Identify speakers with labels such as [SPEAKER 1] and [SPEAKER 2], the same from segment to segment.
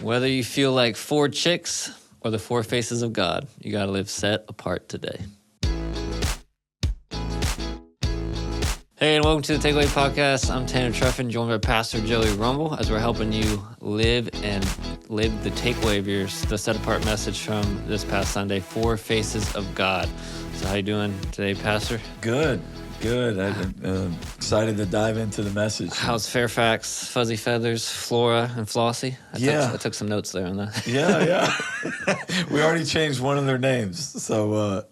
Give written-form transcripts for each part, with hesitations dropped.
[SPEAKER 1] Whether you feel like four chicks or the four faces of God, you got to live set apart today. Hey, and welcome to the Takeaway Podcast. I'm Tanner Treffin, joined by Pastor Joey Rumble, as we're helping you live the takeaway of the set apart message from this past Sunday, Four Faces of God. So how you doing today, Pastor?
[SPEAKER 2] Good. I'm excited to dive into the message.
[SPEAKER 1] How's Fairfax, Fuzzy Feathers, Flora, and Flossie? I took some notes there on that.
[SPEAKER 2] Yeah. We already changed one of their names, so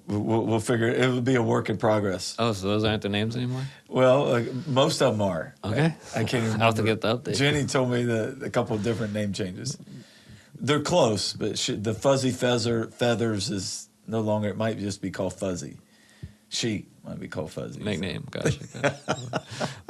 [SPEAKER 2] we'll figure it will be a work in progress.
[SPEAKER 1] Oh, so those aren't their names anymore?
[SPEAKER 2] Well, most of them are.
[SPEAKER 1] Okay.
[SPEAKER 2] I can't even remember.
[SPEAKER 1] I'll have to get the update.
[SPEAKER 2] Jenny told me a couple of different name changes. They're close, but the Fuzzy Feathers is no longer. It might just be called Fuzzy. She might be called Fuzzy.
[SPEAKER 1] Nickname, gotcha.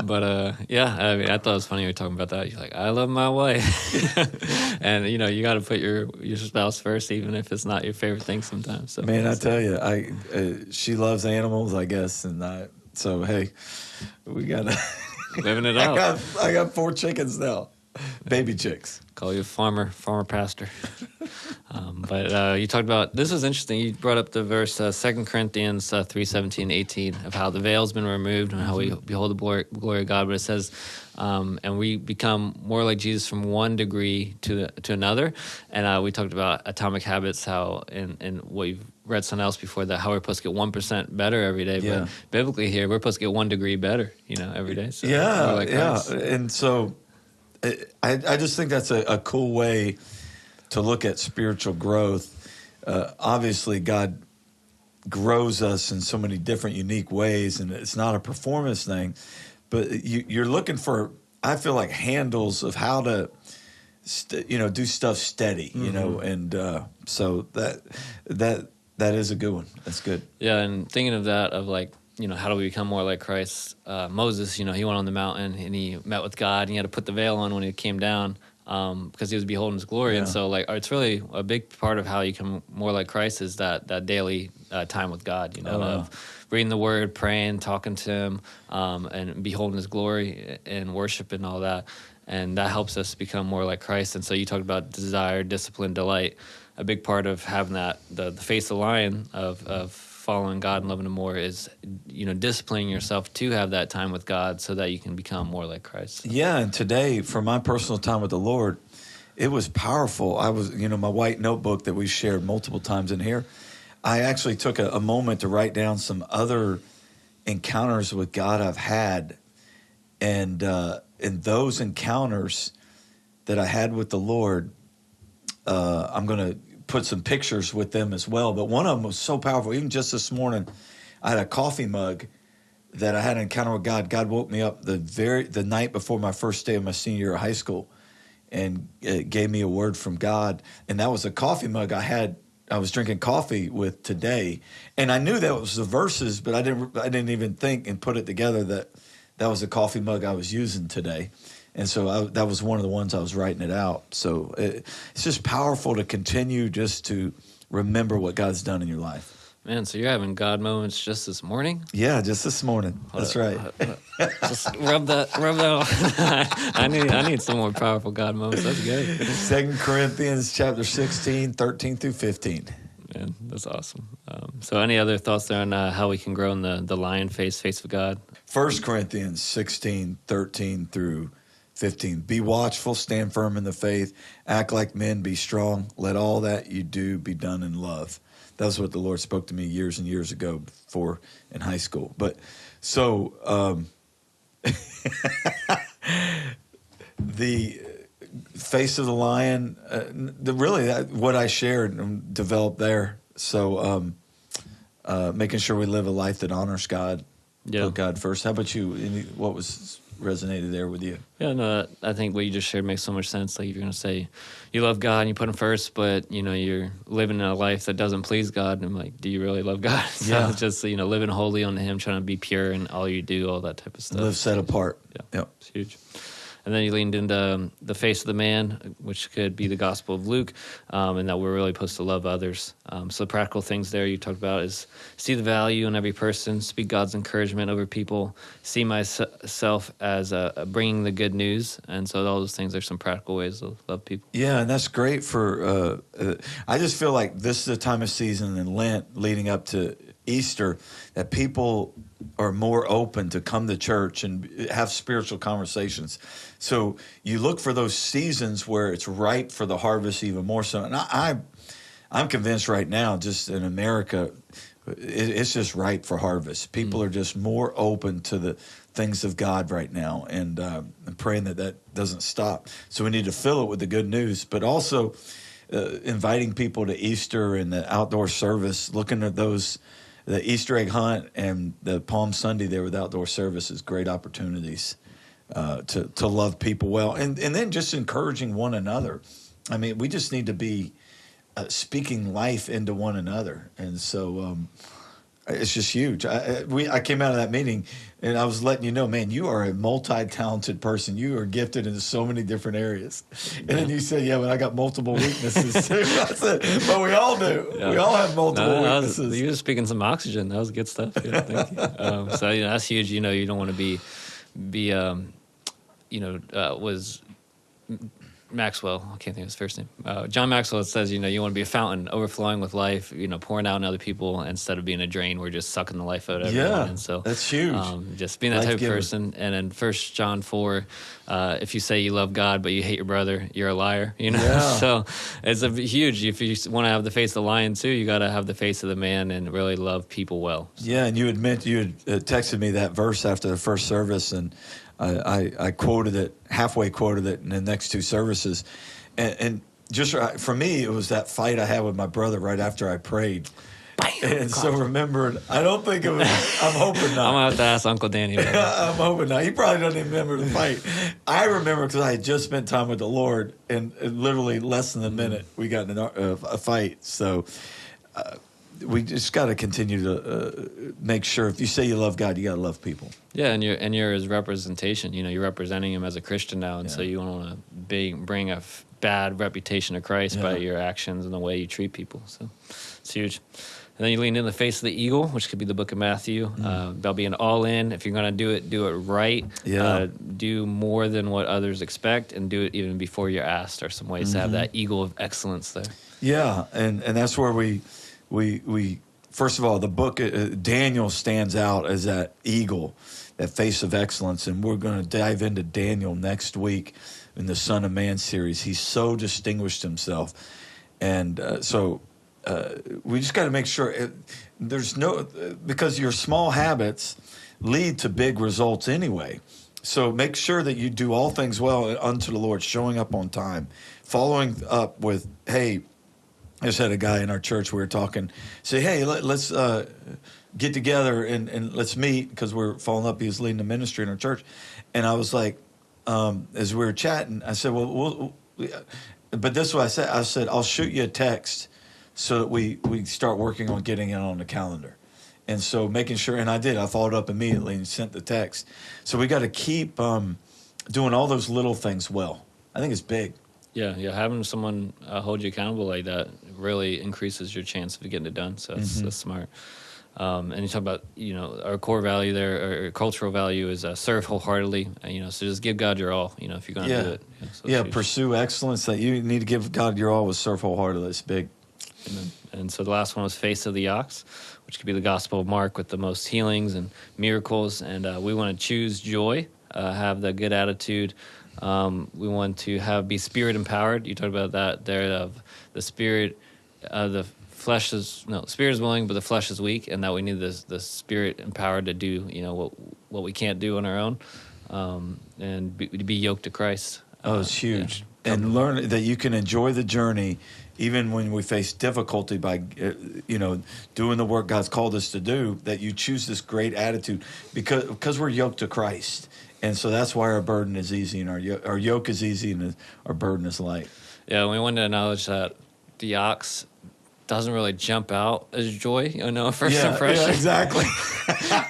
[SPEAKER 1] But I thought it was funny you were talking about that. You're like, I love my wife, and you got to put your spouse first, even if it's not your favorite thing sometimes. So,
[SPEAKER 2] man, I tell you, she loves animals, I guess, and so hey, we gotta
[SPEAKER 1] living it out.
[SPEAKER 2] I got 4 chickens now, baby chicks.
[SPEAKER 1] Call you a farmer pastor. But you talked about, this was interesting, you brought up the verse 2 Corinthians 3:17-18 of how the veil's been removed and how we behold the glory of God, but it says, and we become more like Jesus from one degree to another. And we talked about Atomic Habits, how in what you've read something else before, that how we're supposed to get 1% better every day.
[SPEAKER 2] Yeah.
[SPEAKER 1] But biblically here, we're supposed to get 1 degree better, every day. So
[SPEAKER 2] Yeah. And so I just think that's a cool way to look at spiritual growth. Obviously, God grows us in so many different, unique ways, and it's not a performance thing. But you're looking for, I feel like, handles of how to, do stuff steady. And so that is a good one. That's good.
[SPEAKER 1] Yeah, and thinking of that, of like, how do we become more like Christ? Moses, he went on the mountain and he met with God, and he had to put the veil on when he came down because he was beholding his glory.
[SPEAKER 2] Yeah.
[SPEAKER 1] And so, it's really a big part of how you become more like Christ is that daily time with God, of reading the Word, praying, talking to Him, and beholding His glory and worship and all that. And that helps us become more like Christ. And so you talked about desire, discipline, delight. A big part of having that, the face of the lion of following God and loving Him more is, disciplining yourself to have that time with God so that you can become more like Christ.
[SPEAKER 2] Yeah, and today, for my personal time with the Lord, it was powerful. I was, my white notebook that we shared multiple times in here, I actually took a moment to write down some other encounters with God I've had. And in those encounters that I had with the Lord, I'm going to put some pictures with them as well. But one of them was so powerful. Even just this morning, I had a coffee mug that I had an encounter with God. God woke me up the night before my first day of my senior year of high school, and it gave me a word from God. And that was a coffee mug I was drinking coffee with today. And I knew that was the verses, but I didn't even think and put it together that was a coffee mug I was using today. And so that was one of the ones I was writing it out. So it's just powerful to continue just to remember what God's done in your life.
[SPEAKER 1] Man, so you're having God moments just this morning?
[SPEAKER 2] Yeah, just this morning. That's right.
[SPEAKER 1] Just rub that off. I need some more powerful God moments. That's good.
[SPEAKER 2] 2 Corinthians chapter 16, 13 through 15.
[SPEAKER 1] Man, that's awesome. So any other thoughts there on how we can grow in the lion face of God?
[SPEAKER 2] 1 Corinthians 16, 13 through 15. Be watchful, stand firm in the faith, act like men, be strong. Let all that you do be done in love. That was what the Lord spoke to me years and years ago before in high school. But so the face of the lion, what I shared and developed there. So making sure we live a life that honors God, put God first. How about you? What was resonated there with you?
[SPEAKER 1] Yeah, no, I think what you just shared makes so much sense. Like if you're going to say you love God and you put Him first, but you're living in a life that doesn't please God, and I'm like, do you really love God? So
[SPEAKER 2] Yeah.
[SPEAKER 1] it's just living holy unto Him, trying to be pure in all you do, all that type of stuff.
[SPEAKER 2] Live set apart.
[SPEAKER 1] Yeah,
[SPEAKER 2] Yep.
[SPEAKER 1] it's huge. And then you leaned into the face of the man, which could be the Gospel of Luke, and that we're really supposed to love others. So the practical things there you talked about is see the value in every person, speak God's encouragement over people, see myself as bringing the good news. And so all those things are some practical ways to love people.
[SPEAKER 2] Yeah, and that's great for. I just feel like this is a time of season in Lent leading up to Easter that people are more open to come to church and have spiritual conversations. So you look for those seasons where it's ripe for the harvest even more so. And I'm convinced right now, just in America, it's just ripe for harvest. People are just more open to the things of God right now, and I'm praying that doesn't stop. So we need to fill it with the good news, but also inviting people to Easter and the outdoor service, looking at those, the Easter egg hunt and the Palm Sunday there with outdoor service is great opportunities to love people well, and then just encouraging one another. I mean, we just need to be speaking life into one another, and so it's just huge. I came out of that meeting, and I was letting you know, man, you are a multi-talented person. You are gifted in so many different areas. And then you said, yeah, but I got multiple weaknesses too. I said, but we all do. Yeah. We all have multiple weaknesses.
[SPEAKER 1] You were speaking some oxygen. That was good stuff. Yeah, thank you. So that's huge. You don't want to be was Maxwell, I can't think of his first name. John Maxwell says, you want to be a fountain overflowing with life, pouring out on other people instead of being a drain. We're just sucking the life out of everyone.
[SPEAKER 2] Yeah,
[SPEAKER 1] and so
[SPEAKER 2] that's huge.
[SPEAKER 1] Just being that type of person. And in 1 John 4, if you say you love God but you hate your brother, you're a liar.
[SPEAKER 2] Yeah.
[SPEAKER 1] So it's huge. If you want to have the face of the lion too, you got to have the face of the man and really love people well. So.
[SPEAKER 2] Yeah, and you had texted me that verse after the first service, and I quoted it, halfway quoted it in the next two services. And just for me, it was that fight I had with my brother right after I prayed. Bam, and so remembered, I don't think it was, I'm hoping not.
[SPEAKER 1] I'm going to have to ask Uncle Danny about that.
[SPEAKER 2] I'm hoping not. He probably doesn't even remember the fight. I remember because I had just spent time with the Lord, and literally less than a minute, we got in a fight. So we just got to continue to make sure if you say you love God, you got to love people.
[SPEAKER 1] Yeah, and you're his representation. You're representing him as a Christian now, and so you don't want to bring a bad reputation of Christ by your actions and the way you treat people. So it's huge. And then you lean in the face of the eagle, which could be the book of Matthew, about being all in. If you're going to do it right.
[SPEAKER 2] Yeah.
[SPEAKER 1] Do more than what others expect, and do it even before you're asked. Are some ways to have that eagle of excellence there.
[SPEAKER 2] Yeah, and that's where we first of all, the book Daniel stands out as that eagle, that face of excellence, and we're going to dive into Daniel next week in the Son of Man series. He's so distinguished himself, and so we just got to make sure because your small habits lead to big results anyway. So make sure that you do all things well unto the Lord, showing up on time, following up with, hey. I just had a guy in our church, we were talking, say, hey, let's get together and let's meet, because we're following up. He was leading the ministry in our church. And I was like, as we were chatting, I said, but this is what I said. I said, I'll shoot you a text so that we start working on getting it on the calendar. And so making sure, and I did. I followed up immediately and sent the text. So we got to keep doing all those little things well. I think it's big.
[SPEAKER 1] Yeah, having someone hold you accountable like that really increases your chance of getting it done. So that's smart. And you talk about, our core value there, or cultural value is serve wholeheartedly. So just give God your all, if you're going to do it. So
[SPEAKER 2] pursue excellence. That you need to give God your all with serve wholeheartedly. It's big.
[SPEAKER 1] And so the last one was face of the ox, which could be the Gospel of Mark with the most healings and miracles. And we want to choose joy, have the good attitude. We want to be spirit empowered. You talked about that there, of the spirit, the spirit is willing, but the flesh is weak, and that we need the spirit empowered to do, what we can't do on our own, and be yoked to Christ.
[SPEAKER 2] It's huge. Yeah. And learn that you can enjoy the journey even when we face difficulty by, doing the work God's called us to do, that you choose this great attitude because we're yoked to Christ. And so that's why our burden is easy, and our yoke is easy, and our burden is light.
[SPEAKER 1] Yeah, we want to acknowledge that the ox doesn't really jump out as joy, first impression.
[SPEAKER 2] Yeah, exactly.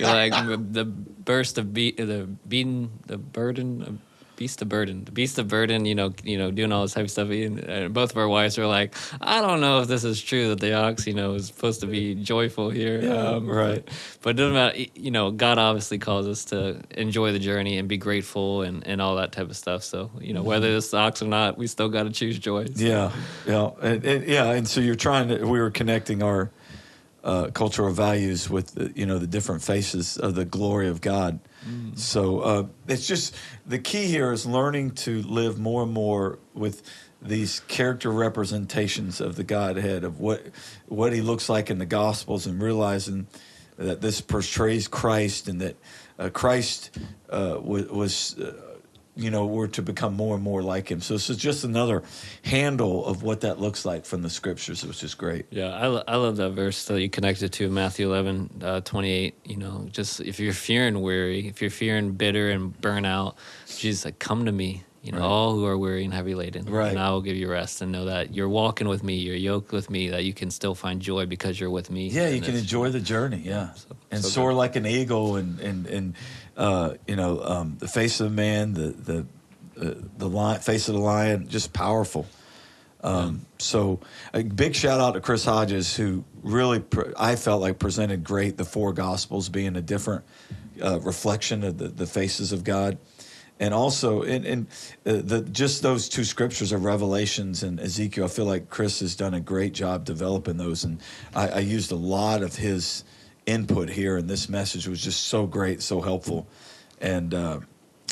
[SPEAKER 1] You're like the burden of beast of burden. The beast of burden, doing all this type of stuff. And both of our wives were like, I don't know if this is true that the ox, is supposed to be joyful here.
[SPEAKER 2] Yeah, right.
[SPEAKER 1] But it doesn't matter. God obviously calls us to enjoy the journey and be grateful and all that type of stuff. So, whether it's the ox or not, we still got to choose joy. So.
[SPEAKER 2] Yeah. And so we were connecting our cultural values with the different faces of the glory of God. So it's just the key here is learning to live more and more with these character representations of the Godhead, of what he looks like in the Gospels, and realizing that this portrays Christ, and that Christ was we're to become more and more like him. So this is just another handle of what that looks like from the scriptures, which is great.
[SPEAKER 1] Yeah, I love that verse that you connected to Matthew 11:28. Just if you're fearing weary, if you're fearing bitter and burnout, Jesus said, come to me,
[SPEAKER 2] Right.
[SPEAKER 1] all who are weary and heavy laden,
[SPEAKER 2] Right.
[SPEAKER 1] and I will give you rest. And know that you're walking with me, you're yoked with me, that you can still find joy because you're with me.
[SPEAKER 2] Yeah, you can enjoy the journey. Yeah, and
[SPEAKER 1] so
[SPEAKER 2] soar
[SPEAKER 1] good.
[SPEAKER 2] like an eagle, and the face of the man, the lion, face of the lion, just powerful. So a big shout out to Chris Hodges, who really I felt like presented great. The four Gospels being a different reflection of the faces of God. And also, just those two scriptures of Revelations and Ezekiel, I feel like Chris has done a great job developing those. And I used a lot of his input here, and this message was just so great, so helpful. And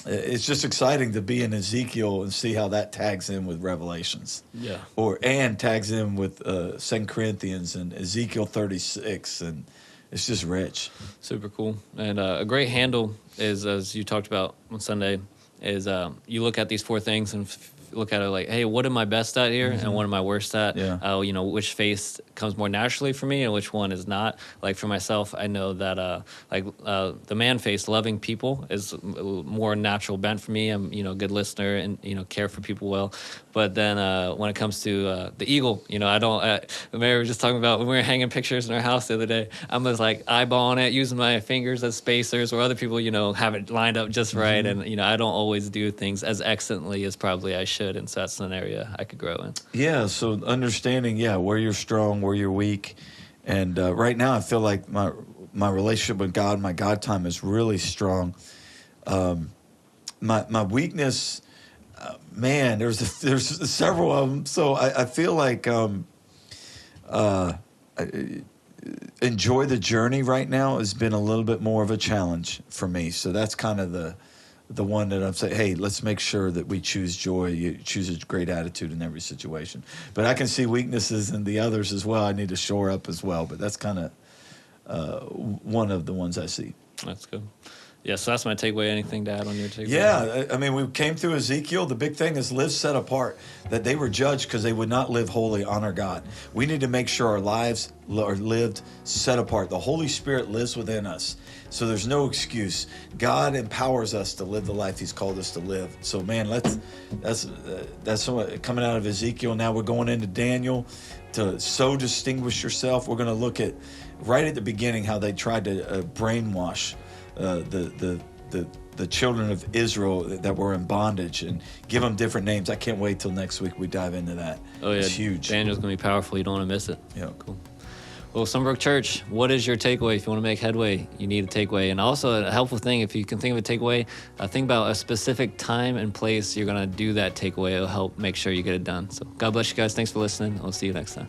[SPEAKER 2] it's just exciting to be in Ezekiel and see how that tags in with Revelations.
[SPEAKER 1] Yeah.
[SPEAKER 2] And tags in with 2 Corinthians and Ezekiel 36, and it's just rich.
[SPEAKER 1] Super cool. And a great handle is, as you talked about on Sunday, is you look at these four things and look at it like, hey, what am I best at here, and what am I worst at?
[SPEAKER 2] Yeah.
[SPEAKER 1] Which face comes more naturally for me and which one is not. Like for myself, I know that the man face, loving people, is a more natural bent for me. I'm a good listener and care for people well. But then when it comes to the eagle, I don't. Mary was just talking about when we were hanging pictures in our house the other day. I'm just like eyeballing it, using my fingers as spacers, where other people have it lined up just right, and I don't always do things as excellently as probably I should. And so that's an area I could grow in. Yeah,
[SPEAKER 2] so understanding, where you're strong, where you're weak. And right now I feel like my relationship with God, my God time is really strong. My weakness, man, there's several of them. So I feel like enjoy the journey right now has been a little bit more of a challenge for me. So that's kind of the one that I'm saying, hey, let's make sure that we choose joy. You choose a great attitude in every situation. But I can see weaknesses in the others as well. I need to shore up as well. But that's kind of one of the ones I see.
[SPEAKER 1] That's good. Yeah, so that's my takeaway. Anything to add on your takeaway?
[SPEAKER 2] Yeah, I mean, we came through Ezekiel. The big thing is live set apart, that they were judged because they would not live holy, honor God. We need to make sure our lives are lived set apart. The Holy Spirit lives within us, so there's no excuse. God empowers us to live the life He's called us to live. So, man, that's coming out of Ezekiel. Now we're going into Daniel to so distinguish yourself. We're going to look at right at the beginning how they tried to brainwash the children of Israel that were in bondage and give them different names. I can't wait till next week we dive into that.
[SPEAKER 1] Oh yeah,
[SPEAKER 2] it's huge.
[SPEAKER 1] Daniel's gonna be powerful. You don't want to miss it.
[SPEAKER 2] Yeah,
[SPEAKER 1] cool. Well, Sunbrook Church, what is your takeaway? If you want to make headway, you need a takeaway. And also a helpful thing, if you can think of a takeaway, think about a specific time and place you're going to do that takeaway. It'll help make sure you get it done. So God bless you guys. Thanks for listening. I'll see you next time.